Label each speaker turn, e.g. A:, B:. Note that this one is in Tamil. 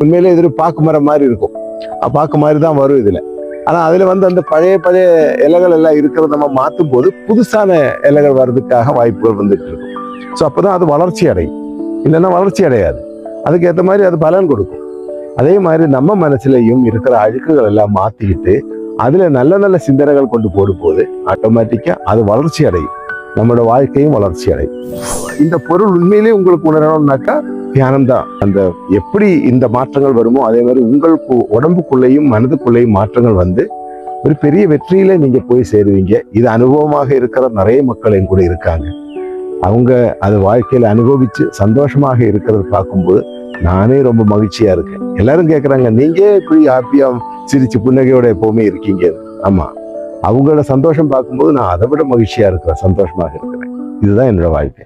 A: உண்மையிலே இது பாக்கு மரம் மாதிரி இருக்கும், பாக்கு மாதிரி தான் வரும் இதுல. ஆனா அதுல அந்த பழைய இலைகள் எல்லாம் இருக்கிறத நம்ம மாற்றும் போது புதுசான இலைகள் வர்றதுக்காக வாய்ப்புகள் வந்துட்டு இருக்கும். ஸோ அப்பதான் அது வளர்ச்சி அடையும், இல்லைன்னா வளர்ச்சி அடையாது. அதுக்கு ஏற்ற மாதிரி அது பலன் கொடுக்கும். அதே மாதிரி நம்ம மனசுலையும் இருக்கிற அழுக்குகள் எல்லாம் மாத்திக்கிட்டு அதுல நல்ல நல்ல சிந்தனைகள் கொண்டு போடும் போது ஆட்டோமேட்டிக்கா அது வளர்ச்சி அடையும், நம்மளோட வாழ்க்கையும் வளர்ச்சி அடையும். இந்த பொருள் உண்மையிலேயே உங்களுக்கு உணரணும்னாக்கா தியானம் தான். அந்த எப்படி இந்த மாற்றங்கள் வருமோ அதே மாதிரி உங்களுக்கு உடம்புக்குள்ளேயும் மனதுக்குள்ளேயும் மாற்றங்கள் வந்து ஒரு பெரிய வெற்றியில நீங்க போய் சேருவீங்க. இது அனுபவமாக இருக்கிற நிறைய மக்கள் என் கூட இருக்காங்க. அவங்க அது வாழ்க்கையில அனுபவிச்சு சந்தோஷமாக இருக்கிறது பார்க்கும்போது நானே ரொம்ப மகிழ்ச்சியா இருக்கேன். எல்லாரும் கேட்கறாங்க, நீங்க இப்படி ஹாப்பியா சிரிச்சு புன்னகையோட எப்பவுமே இருக்கீங்க. ஆமா, அவங்களோட சந்தோஷம் பார்க்கும்போது நான் அதை விட மகிழ்ச்சியா இருக்கிறேன், சந்தோஷமாக இருக்கிறேன். இதுதான் என்னோட வாழ்க்கை.